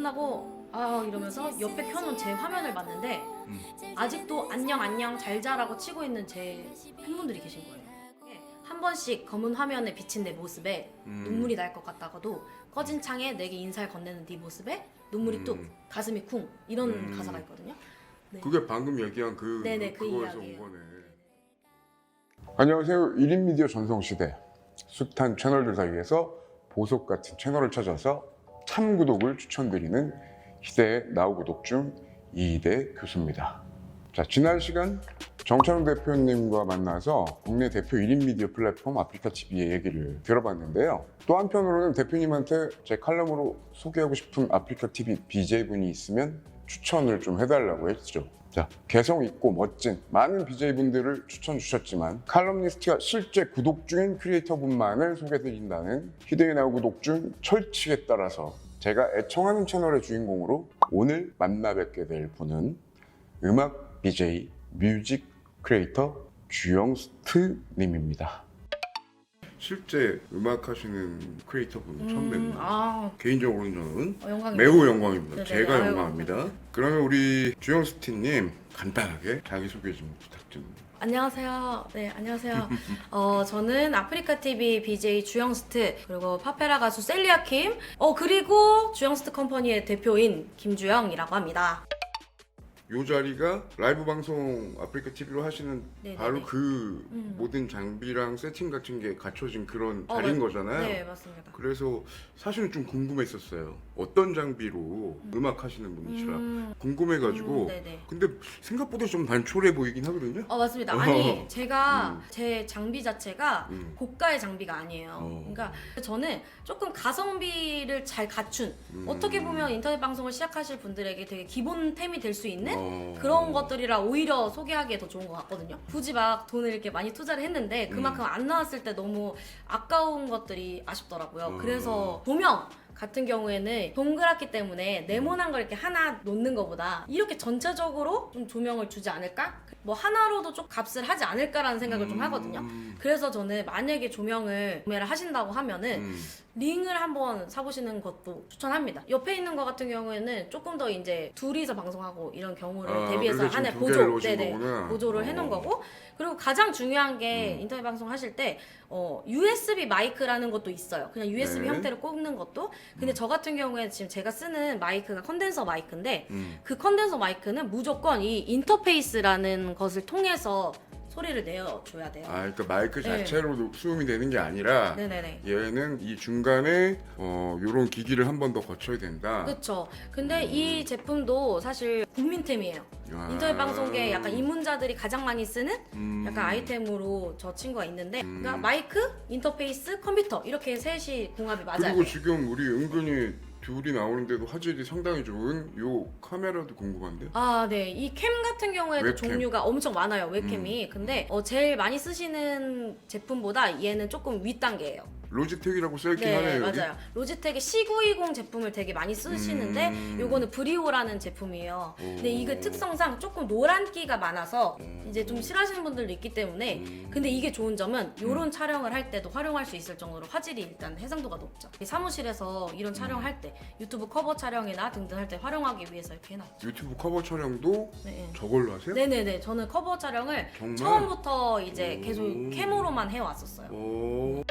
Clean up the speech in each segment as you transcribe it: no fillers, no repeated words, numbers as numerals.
끝나고 이러면서 옆에 켜놓은 제 화면을 봤는데 아직도 안녕 잘 자라고 치고 있는 제 팬분들이 계신 거예요. 한 번씩 검은 화면에 비친 내 모습에 눈물이 날 것 같다가도 꺼진 창에 내게 인사를 건네는 네 모습에 눈물이 뚝 가슴이 쿵 이런 가사가 있거든요. 네. 그게 방금 얘기한 네네, 그 그거에서 온 이야기예요. 거네. 안녕하세요. 1인 미디어 전성시대 숱한 채널들 사이에서 보석 같은 채널을 찾아서 참 구독을 추천드리는 시대의 나우 구독 중 이희대 교수입니다. 자, 지난 시간 정찬웅 대표님과 만나서 국내 대표 1인 미디어 플랫폼 아프리카TV의 얘기를 들어봤는데요. 또 한편으로는 대표님한테 제 칼럼으로 소개하고 싶은 아프리카TV BJ분이 있으면 추천을 좀 해달라고 했죠. 자, 개성 있고 멋진 많은 BJ분들을 추천 주셨지만 칼럼니스트가 실제 구독 중인 크리에이터분만을 소개드린다는 희대의 나우 구독 중 철칙에 따라서 제가 애청하는 채널의 주인공으로 오늘 만나 뵙게 될 분은 음악 BJ 뮤직 크리에이터 주영스트 님입니다. 실제 음악 하시는 크리에이터분 처음 뵙는 개인적으로는 저는 영광입니다. 매우 영광입니다. 네네, 제가 아유, 영광입니다. 감사합니다. 그러면 우리 주영스트님 간단하게 자기소개 좀 부탁드립니다. 안녕하세요. 네, 안녕하세요. 저는 아프리카TV BJ 주영스트, 그리고 파페라 가수 셀리아킴, 그리고 주영스트 컴퍼니의 대표인 김주영이라고 합니다. 이 자리가 라이브 방송 아프리카TV로 하시는 네네네. 바로 그 모든 장비랑 세팅 같은 게 갖춰진 그런 자리인 맞- 거잖아요. 네, 맞습니다. 그래서 사실은 좀 궁금했었어요. 어떤 장비로 음악 하시는 분이시라 궁금해가지고. 네네. 근데 생각보다 좀 단촐해 보이긴 하거든요. 맞습니다. 아니, 제가 음. 제 장비 자체가 고가의 장비가 아니에요. 어. 그러니까 저는 조금 가성비를 잘 갖춘, 어떻게 보면 인터넷 방송을 시작하실 분들에게 되게 기본템이 될 수 있는 그런 것들이라 오히려 소개하기에 더 좋은 것 같거든요. 굳이 막 돈을 이렇게 많이 투자를 했는데 그만큼 안 나왔을 때 너무 아까운 것들이 아쉽더라고요. 그래서 조명 같은 경우에는 동그랗기 때문에 네모난 걸 이렇게 하나 놓는 것보다 이렇게 전체적으로 좀 조명을 주지 않을까? 뭐 하나로도 좀 값을 하지 않을까라는 생각을 좀 하거든요. 그래서 저는 만약에 조명을 구매를 하신다고 하면은 링을 한번 사보시는 것도 추천합니다. 옆에 있는 것 같은 경우에는 조금 더 이제 둘이서 방송하고 이런 경우를 대비해서 그래서 안에 지금 두 개를 보조, 놓으신 거구나. 보조를 해놓은 거고, 그리고 가장 중요한 게 인터넷 방송 하실 때 USB 마이크라는 것도 있어요. 그냥 USB 네. 형태로 꽂는 것도. 근데 저 같은 경우에 지금 제가 쓰는 마이크가 컨덴서 마이크인데 그 컨덴서 마이크는 무조건 이 인터페이스라는 것을 통해서 소리를 내어줘야 돼요. 그러니까 마이크 네. 자체로 수음이 되는 게 아니라 네네네. 얘는 이 중간에 요런 기기를 한 번 더 거쳐야 된다. 그쵸. 근데 이 제품도 사실 국민템이에요. 인터넷 방송계 약간 입문자들이 가장 많이 쓰는 약간 아이템으로 저 친구가 있는데, 그러니까 마이크, 인터페이스, 컴퓨터 이렇게 셋이 궁합이 맞아요. 그리고 지금 우리 은근히 둘이 나오는데도 화질이 상당히 좋은 요 카메라도 궁금한데? 네. 이 캠 같은 경우에도 웹캠. 종류가 엄청 많아요, 웹캠이. 근데 제일 많이 쓰시는 제품보다 얘는 조금 윗단계예요. 로지텍이라고 써있긴 네, 하네요 여기. 맞아요. 로지텍의 C920 제품을 되게 많이 쓰시는데 요거는 브리오라는 제품이에요. 근데 이게 특성상 조금 노란기가 많아서 이제 좀 싫어하시는 분들도 있기 때문에, 근데 이게 좋은 점은 요런 촬영을 할 때도 활용할 수 있을 정도로 화질이 일단 해상도가 높죠. 사무실에서 이런 촬영을 할 때 유튜브 커버 촬영이나 등등 할 때 활용하기 위해서 이렇게 해놨죠. 유튜브 커버 촬영도 네. 저걸로 하세요? 네네네. 저는 커버 촬영을 정말? 처음부터 이제 계속 캠으로만 해왔었어요.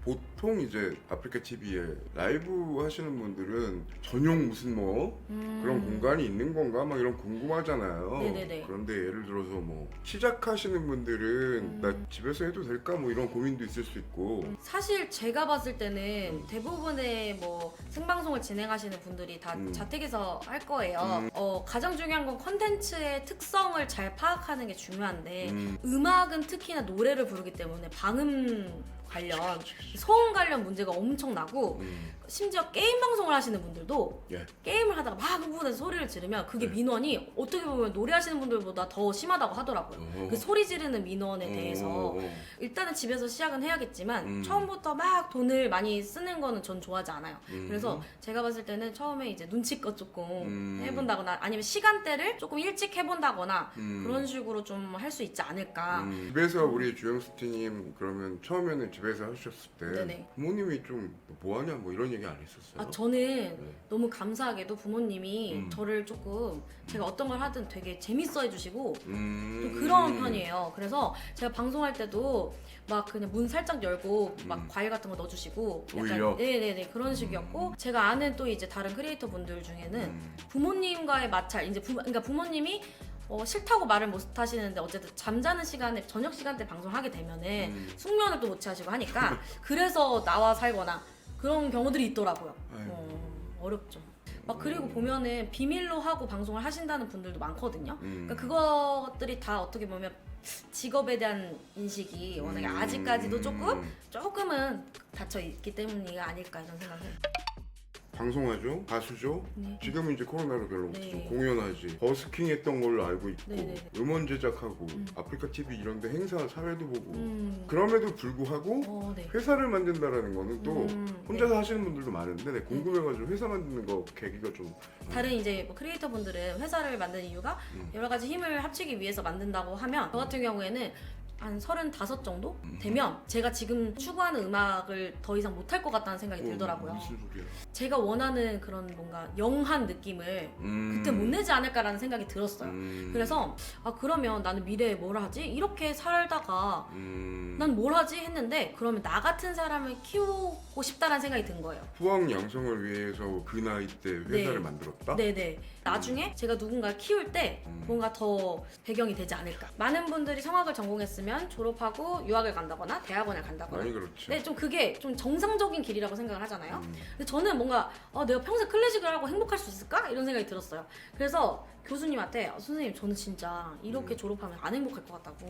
보통 이제 아프리카TV에 라이브 하시는 분들은 전용 무슨 뭐 그런 공간이 있는 건가 막 이런 궁금하잖아요. 네네네. 그런데 예를 들어서 뭐 시작하시는 분들은 나 집에서 해도 될까 뭐 이런 고민도 있을 수 있고. 사실 제가 봤을 때는 대부분의 뭐 생방송을 진행하시는 분들이 다 자택에서 할 거예요. 가장 중요한 건 컨텐츠의 특성을 잘 파악하는 게 중요한데 음악은 특히나 노래를 부르기 때문에 방음 관련 소음 관련 문제가 엄청 나고, 심지어 게임 방송을 하시는 분들도 예. 게임을 하다가 막 흥분해서 소리를 지르면 그게 민원이 어떻게 보면 노래하시는 분들보다 더 심하다고 하더라고요. 그 소리 지르는 민원에 대해서 일단은 집에서 시작은 해야겠지만 처음부터 막 돈을 많이 쓰는 거는 전 좋아하지 않아요. 그래서 제가 봤을 때는 처음에 이제 눈치껏 조금 해본다거나 아니면 시간대를 조금 일찍 해본다거나 그런 식으로 좀 할 수 있지 않을까. 집에서 우리 주영스트님 그러면 처음에는 집에서 하셨을 때 네네. 부모님이 좀 뭐하냐 뭐 이런 얘기 얘기 안 했었어요? 저는 너무 감사하게도 부모님이 저를 조금 제가 어떤 걸 하든 되게 재밌어 해주시고 좀 그런 편이에요. 그래서 제가 방송할 때도 막 그냥 문 살짝 열고 막 과일 같은 거 넣어주시고 오히려? 네네네 그런 식이었고 제가 아는 또 이제 다른 크리에이터 분들 중에는 부모님과의 마찰 이제 그러니까 부모님이 싫다고 말을 못 하시는데 어쨌든 잠자는 시간에 저녁 시간대 방송하게 되면은 숙면을 또 못 취하시고 하니까 그래서 나와 살거나 그런 경우들이 있더라고요. 어렵죠. 막 그리고 보면은 비밀로 하고 방송을 하신다는 분들도 많거든요. 그러니까 그것들이 다 어떻게 보면 직업에 대한 인식이 워낙에 아직까지도 조금은 닫혀 있기 때문이 아닐까 이런 생각을 해요. 방송하죠? 가수죠? 네. 지금은 이제 코로나로 별로 네. 없죠. 공연하지. 버스킹 했던 걸로 알고 있고 네네네. 음원 제작하고 아프리카 TV 이런 데 행사 사회도 보고 음. 그럼에도 불구하고 네. 회사를 만든다라는 거는 또 혼자서 네. 하시는 분들도 많은데 네, 궁금해가지고 회사 만드는 거 계기가 좀 다른 이제 뭐 크리에이터 분들은 회사를 만드는 이유가 여러 가지 힘을 합치기 위해서 만든다고 하면 저 같은 경우에는 한 35 정도 되면 제가 지금 추구하는 음악을 더 이상 못할 것 같다는 생각이 들더라고요. 무슨 소리야? 제가 원하는 그런 뭔가 영한 느낌을 그때 못 내지 않을까라는 생각이 들었어요. 그래서 그러면 나는 미래에 뭘 하지? 이렇게 살다가 난 뭘 하지? 했는데 그러면 나 같은 사람을 키우고 싶다라는 생각이 든 거예요. 후학 양성을 위해서 그 나이 때 회사를 네. 만들었다? 네네. 나중에 제가 누군가를 키울 때 뭔가 더 배경이 되지 않을까. 많은 분들이 성악을 전공했으면 졸업하고 유학을 간다거나 대학원을 간다거나. 많이 그렇지. 네, 좀 그게 좀 정상적인 길이라고 생각을 하잖아요. 근데 저는 뭔가 내가 평생 클래식을 하고 행복할 수 있을까? 이런 생각이 들었어요. 그래서 교수님한테 선생님 저는 진짜 이렇게 졸업하면 안 행복할 것 같다고.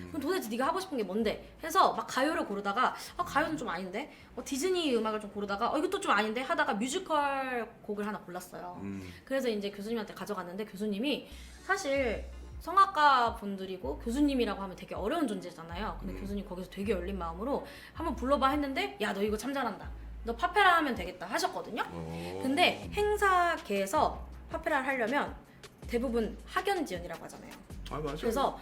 그럼 도대체 네가 하고 싶은 게 뭔데? 해서 막 가요를 고르다가 가요는 좀 아닌데 디즈니 음악을 좀 고르다가 이것도 좀 아닌데 하다가 뮤지컬 곡을 하나 골랐어요. 그래서 이제 교수님한테 가져갔는데 교수님이 사실 성악가 분들이고 교수님이라고 하면 되게 어려운 존재잖아요. 근데 교수님 거기서 되게 열린 마음으로 한번 불러봐 했는데 야 너 이거 참 잘한다. 너 파페라 하면 되겠다 하셨거든요. 근데 행사계에서 파페라를 하려면 대부분 학연지연이라고 하잖아요. 아 맞아. 그래서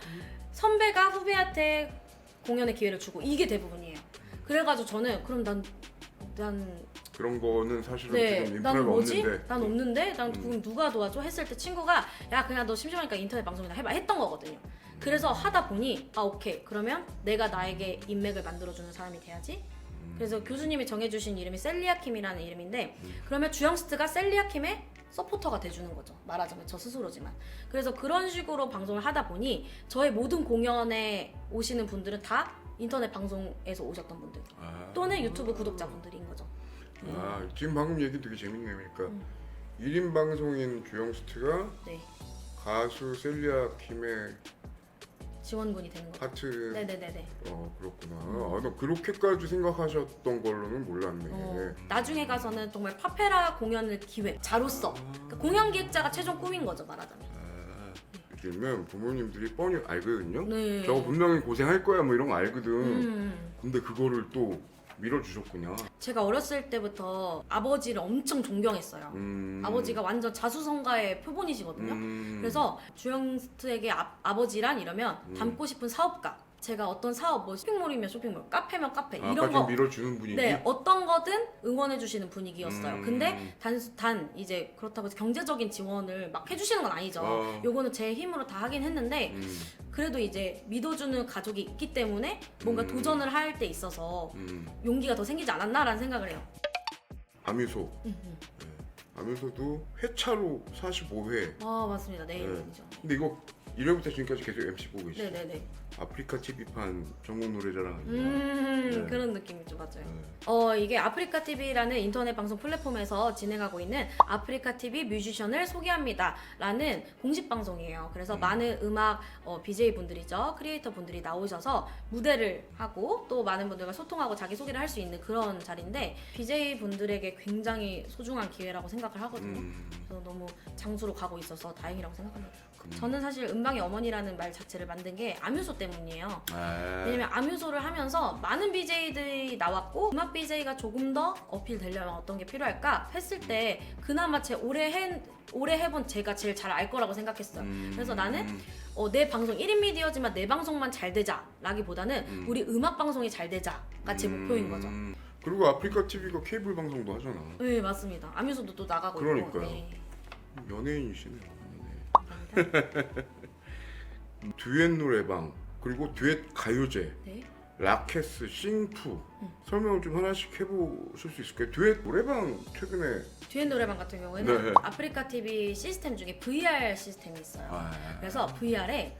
선배가 후배한테 공연의 기회를 주고 이게 대부분이에요. 그래가지고 저는 그럼 난 그런 거는 사실은 네, 지금 난 인프라가 뭐지? 없는데. 난 없는데? 난 그럼 누가 도와줘? 했을 때 친구가 야 그냥 너 심심하니까 인터넷 방송이나 해봐 했던 거거든요. 그래서 하다 보니 오케이 그러면 내가 나에게 인맥을 만들어주는 사람이 돼야지. 그래서 교수님이 정해주신 이름이 셀리아킴이라는 이름인데 그러면 주영스트가 셀리아킴의 서포터가 돼주는 거죠. 말하자면 저 스스로지만. 그래서 그런 식으로 방송을 하다 보니 저의 모든 공연에 오시는 분들은 다 인터넷 방송에서 오셨던 분들 또는 유튜브 구독자분들인 거죠. 지금 방금 얘기 되게 재밌네요. 그러니까 1인 방송인 주영스트가 네. 가수 셀리아 킴의 지원군이 되는 거죠. 파트. 네네네네. 그렇구나. 나 그렇게까지 생각하셨던 걸로는 몰랐네. 나중에 가서는 정말 파페라 공연을 기획자로서 그러니까 공연 기획자가 최종 꿈인 거죠 말하자면. 요즘은 부모님들이 뻔히 알거든요. 네. 저거 분명히 고생할 거야 뭐 이런 거 알거든. 근데 그거를 또 밀어주셨구나. 제가 어렸을 때부터 아버지를 엄청 존경했어요. 아버지가 완전 자수성가의 표본이시거든요. 그래서 주영스트에게 아버지란 이러면 닮고 싶은 사업가. 제가 어떤 사업, 뭐 쇼핑몰이면 쇼핑몰, 카페면 카페 이런 아까 거 좀 밀어주는 분위기? 네, 어떤 거든 응원해 주시는 분위기였어요. 근데 단 이제 그렇다고 해서 경제적인 지원을 막 해주시는 건 아니죠. 요거는 제 힘으로 다 하긴 했는데 그래도 이제 믿어주는 가족이 있기 때문에 뭔가 도전을 할 때 있어서 용기가 더 생기지 않았나라는 생각을 해요. 아뮤소. 아뮤소도 회차로 45회. 맞습니다. 내일이죠. 근데 이거 1회부터 지금까지 계속 MC 보고 계시죠? 네네네. 아프리카 TV판 전국 노래자랑 아니야? 그런 느낌이죠, 맞아요. 이게 아프리카 TV라는 인터넷 방송 플랫폼에서 진행하고 있는 아프리카 TV 뮤지션을 소개합니다라는 공식 방송이에요. 그래서 많은 음악 BJ 분들이죠, 크리에이터 분들이 나오셔서 무대를 하고 또 많은 분들과 소통하고 자기 소개를 할 수 있는 그런 자리인데 BJ 분들에게 굉장히 소중한 기회라고 생각을 하거든요. 그래서 너무 장수로 가고 있어서 다행이라고 생각합니다. 저는 사실 음방의 어머니라는 말 자체를 만든 게 아뮤소 때문이에요. 왜냐면 아뮤소를 하면서 많은 BJ들이 나왔고 음악 BJ가 조금 더 어필되려면 어떤 게 필요할까 했을 때 그나마 제 올해 해본 제가 제일 잘 알 거라고 생각했어요. 그래서 나는 내 방송 1인 미디어지만 내 방송만 잘 되자 라기보다는 우리 음악 방송이 잘 되자가 제 목표인 거죠. 그리고 아프리카 TV가 케이블 방송도 하잖아. 네 맞습니다. 아뮤소도 또 나가고 그러니까요. 있고. 네. 연예인이시네요. 감사합니다. 듀엣 노래방 그리고 듀엣 가요제, 네. 라켓스, 싱프 설명을 좀 하나씩 해보실 수 있을까요? 듀엣 노래방 최근에 듀엣 노래방 같은 경우에는 네. 아프리카 TV 시스템 중에 VR 시스템이 있어요. 그래서 VR에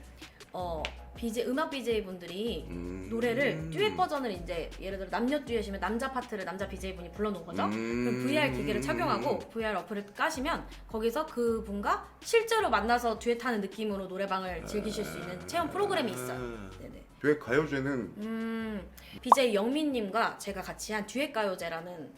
음악 BJ 분들이 노래를 듀엣 버전을 이제 예를 들어 남녀 듀엣이면 남자 파트를 남자 BJ 분이 불러놓은 거죠. 그럼 VR 기기를 착용하고 VR 어플을 까시면 거기서 그 분과 실제로 만나서 듀엣하는 느낌으로 노래방을 즐기실 수 있는 체험 프로그램이 있어요. 네네. 듀엣 가요제는 BJ 영민님과 제가 같이 한 듀엣 가요제라는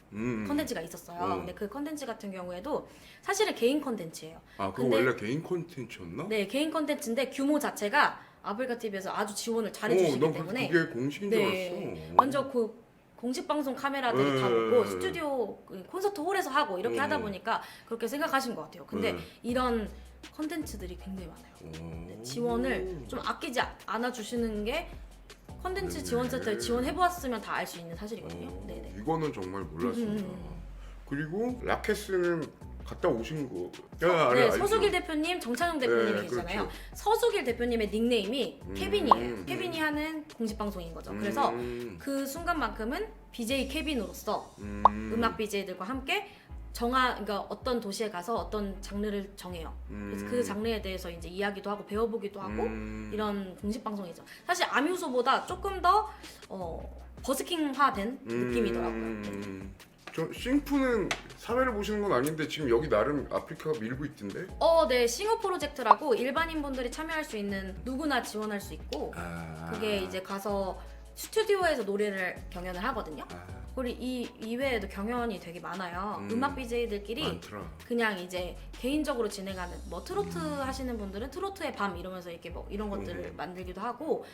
컨텐츠가 있었어요. 근데 그 컨텐츠 같은 경우에도 사실은 개인 컨텐츠예요. 아 그거 근데- 원래 개인 콘텐츠였나? 네, 개인 컨텐츠인데 규모 자체가 아프리카 TV에서 아주 지원을 잘해주시기 난 때문에 그게 공식인 줄 네, 알았어. 먼저 그 공식 방송 카메라들이 다 네. 오고 스튜디오 콘서트 홀에서 하고 이렇게 하다 보니까 그렇게 생각하신 것 같아요. 근데 네. 이런 컨텐츠들이 굉장히 많아요. 네, 지원을 좀 아끼지 않아 주시는 게 컨텐츠 네. 지원 세트를 지원해 보았으면 다 알 수 있는 사실이거든요. 네네. 이거는 정말 몰랐습니다. 그리고 라켓스는 갔다 오신 거. 네, 알죠. 서수길 대표님, 정창용 대표님이 네, 계시잖아요. 그렇죠. 서수길 대표님의 닉네임이 케빈이에요. 케빈이 하는 공식 방송인 거죠. 그래서 그 순간만큼은 BJ 케빈으로서 음악 BJ들과 함께 그러니까 어떤 도시에 가서 어떤 장르를 정해요. 그래서 그 장르에 대해서 이제 이야기도 하고 배워보기도 하고 이런 공식 방송이죠. 사실 아뮤소보다 조금 더 버스킹화된 느낌이더라고요. 저 싱프는 사회를 보시는 건 아닌데 지금 여기 나름 아프리카가 밀고 있던데? 네, 싱어 프로젝트라고 일반인 분들이 참여할 수 있는 누구나 지원할 수 있고 그게 이제 가서 스튜디오에서 노래를 경연을 하거든요. 그리고 이 이외에도 경연이 되게 많아요. 음악 BJ들끼리 많더라. 그냥 이제 개인적으로 진행하는 뭐 트로트 하시는 분들은 트로트의 밤 이러면서 이렇게 뭐 이런 것들을 만들기도 하고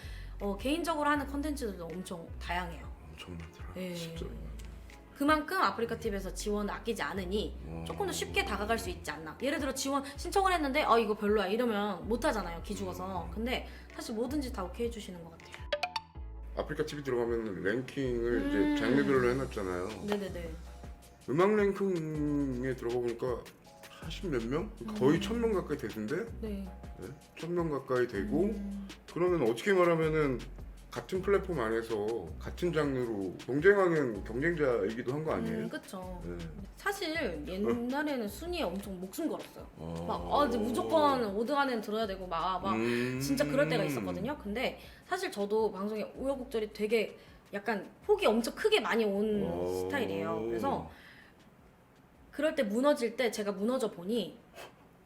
개인적으로 하는 컨텐츠들도 엄청 다양해요. 엄청 많더라. 네. 진짜. 그만큼 아프리카 TV에서 지원을 아끼지 않으니 조금 더 쉽게 다가갈 수 있지 않나. 예를 들어 지원 신청을 했는데 이거 별로야 이러면 못 하잖아요. 기죽어서. 근데 사실 뭐든지 다 오케이 해주시는 것 같아요. 아프리카 TV 들어가면 랭킹을 이제 장르별로 해놨잖아요. 네네네. 음악 랭킹에 들어가 보니까 40몇 명? 거의 1000명 가까이 되던데? 네. 네? 1000명 가까이 되고 그러면 어떻게 말하면은 같은 플랫폼 안에서 같은 장르로 경쟁하는 경쟁자이기도 한 거 아니에요? 그쵸. 네. 사실 옛날에는 순위에 엄청 목숨 걸었어요. 어. 이제 무조건 5등 안에는 들어야 되고 막 진짜 그럴 때가 있었거든요. 근데 사실 저도 방송에 우여곡절이 되게 약간 폭이 엄청 크게 많이 온 스타일이에요. 그래서 그럴 때 무너질 때 제가 무너져 보니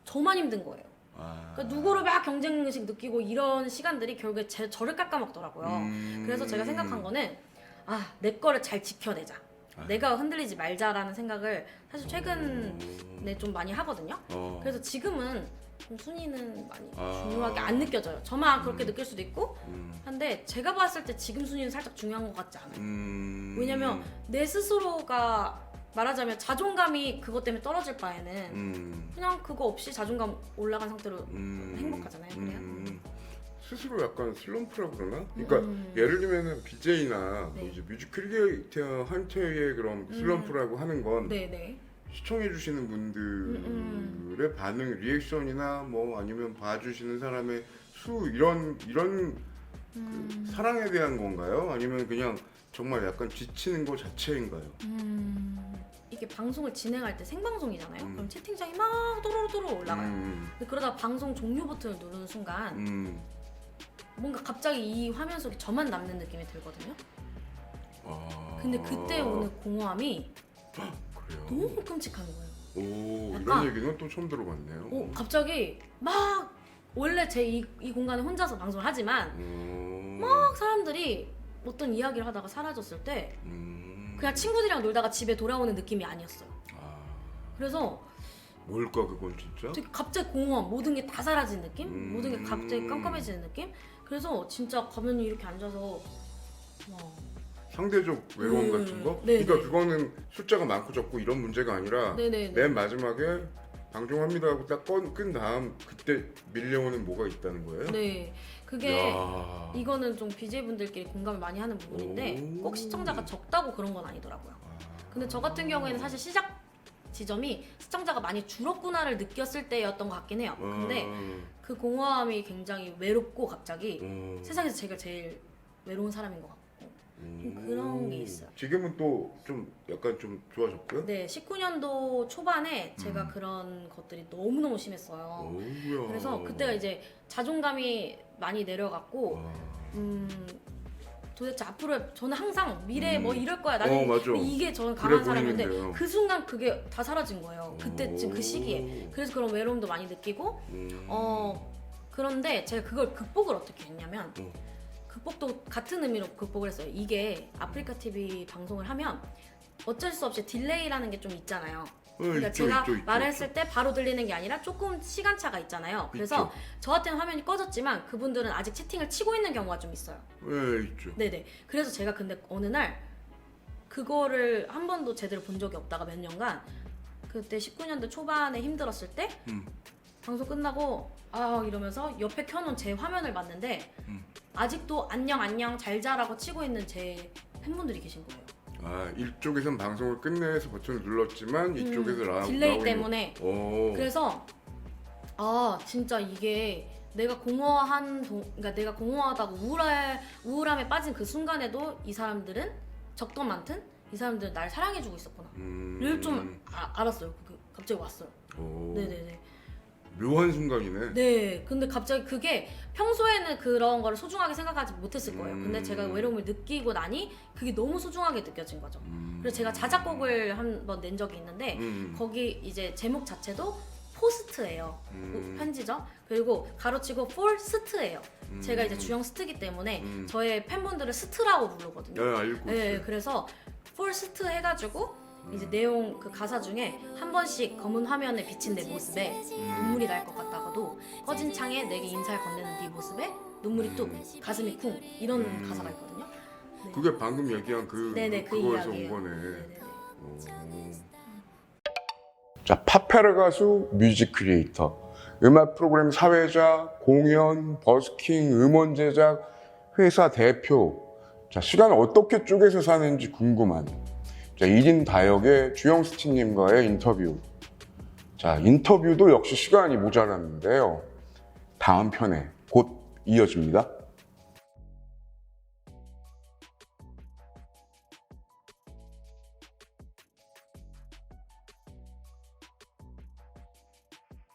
저만 힘든 거예요. 그러니까 누구를 막 경쟁의식 느끼고 이런 시간들이 결국에 저를 깎아먹더라고요. 그래서 제가 생각한 거는 내 거를 잘 지켜내자. 내가 흔들리지 말자라는 생각을 사실 최근에 좀 많이 하거든요. 그래서 지금은 좀 순위는 많이 중요하게 안 느껴져요. 저만 그렇게 느낄 수도 있고 한데 제가 봤을 때 지금 순위는 살짝 중요한 것 같지 않아요. 왜냐면 내 스스로가 말하자면 자존감이 그것 때문에 떨어질 바에는 그냥 그거 없이 자존감 올라간 상태로 행복하잖아요. 그래요? 스스로 약간 슬럼프라고 그러나? 그러니까 예를 들면은 BJ나 네. 뭐 이제 뮤직 크리에이터 한테의 그런 슬럼프라고 하는 건 네네. 시청해주시는 분들의 반응, 리액션이나 뭐 아니면 봐주시는 사람의 수 이런 그 사랑에 대한 건가요? 아니면 그냥 정말 약간 지치는 것 자체인가요? 이게 방송을 진행할 때 생방송이잖아요. 그럼 채팅창이 막 또로로또로 올라가요. 근데 그러다 방송 종료 버튼을 누르는 순간 뭔가 갑자기 이 화면 속에 저만 남는 느낌이 들거든요. 근데 그때 오는 공허함이 그래요? 너무 끔찍한 거예요. 오, 약간- 이런 얘기는 또 처음 들어봤네요. 갑자기 막 원래 제 이 공간에 혼자서 방송을 하지만 오. 막 사람들이 어떤 이야기를 하다가 사라졌을 때 그냥 친구들이랑 놀다가 집에 돌아오는 느낌이 아니었어요. 그래서 뭘까 그건 진짜? 되게 갑자기 공허함, 모든 게 다 사라진 느낌? 모든 게 갑자기 깜깜해지는 느낌? 그래서 진짜 가만히 이렇게 앉아서 상대적 외로움 같은 거? 네, 그러니까 네. 그거는 숫자가 많고 적고 이런 문제가 아니라 네네네. 맨 마지막에 방송합니다 하고 딱 끈 다음 그때 밀려오는 뭐가 있다는 거예요? 네, 그게 야. 이거는 좀 BJ분들끼리 공감을 많이 하는 부분인데 오. 꼭 시청자가 적다고 그런 건 아니더라고요. 근데 저 같은 경우에는 사실 시작 지점이 시청자가 많이 줄었구나를 느꼈을 때였던 것 같긴 해요. 근데 그 공허함이 굉장히 외롭고 갑자기 세상에서 제가 제일 외로운 사람인 것 같고 좀 그런 게 있어요. 지금은 또 좀 약간 좀 좋아졌고요? 네, 19년도 초반에 제가 그런 것들이 너무너무 심했어요. 오우야. 그래서 그때가 이제 자존감이 많이 내려갔고 와. 도대체 앞으로 저는 항상 미래에 뭐 이럴 거야 나는 맞아. 이게 저는 그래 강한 사람인데 보이는데요. 그 순간 그게 다 사라진 거예요. 그때쯤 그 시기에. 그래서 그런 외로움도 많이 느끼고 그런데 제가 그걸 극복을 어떻게 했냐면 극복도 같은 의미로 극복을 했어요. 이게 아프리카 TV 방송을 하면 어쩔 수 없이 딜레이라는 게 좀 있잖아요. 그러니까 있죠, 제가 있죠, 있죠, 말했을 때 바로 들리는 게 아니라 조금 시간차가 있잖아요. 그래서 저한테는 화면이 꺼졌지만 그분들은 아직 채팅을 치고 있는 경우가 좀 있어요. 네, 있죠. 네네. 그래서 제가 근데 어느 날 그거를 한 번도 제대로 본 적이 없다가 몇 년간 그때 19년도 초반에 힘들었을 때 방송 끝나고 이러면서 옆에 켜놓은 제 화면을 봤는데 아직도 안녕 안녕 잘 자라고 치고 있는 제 팬분들이 계신 거예요. 이쪽에선 방송을 끝내서 버튼을 눌렀지만 이쪽에서 딜레이 때문에. 그래서 진짜 이게 내가 그러니까 내가 공허하다고 우울함에 빠진 그 순간에도 이 사람들은 적든 많든 이 사람들은 날 사랑해주고 있었구나를 좀 알았어요. 갑자기 왔어요. 네네네. 묘한 순간이네. 네, 근데 갑자기 그게 평소에는 그런 거를 소중하게 생각하지 못했을 거예요. 근데 제가 외로움을 느끼고 나니 그게 너무 소중하게 느껴진 거죠. 그래서 제가 자작곡을 한번 낸 적이 있는데 거기 이제 제목 자체도 포스트예요. 편지죠. 그리고 가로치고 for 스트예요. 제가 이제 주형 스트기 때문에 저의 팬분들을 스트라고 부르거든요. 네, 알고 네, 있어요. 그래서 for 스트 해가지고 이제 내용 그 가사 중에 한 번씩 검은 화면에 비친 내 모습에 눈물이 날 것 같다가도 꺼진 창에 내게 인사를 건네는 네 모습에 눈물이 뚝 가슴이 쿵 이런 가사가 있거든요. 네. 그게 방금 얘기한 네네 그 그거에서 온 이야기예요. 거네. 네네네. 자, 파페라 가수, 뮤직 크리에이터, 음악 프로그램 사회자, 공연, 버스킹, 음원 제작, 회사 대표. 자, 시간을 어떻게 쪼개서 사는지 궁금한. 자, 1인 다역의 주영 스티님과의 인터뷰. 자, 인터뷰도 역시 시간이 모자랐는데요. 다음 편에 곧 이어집니다.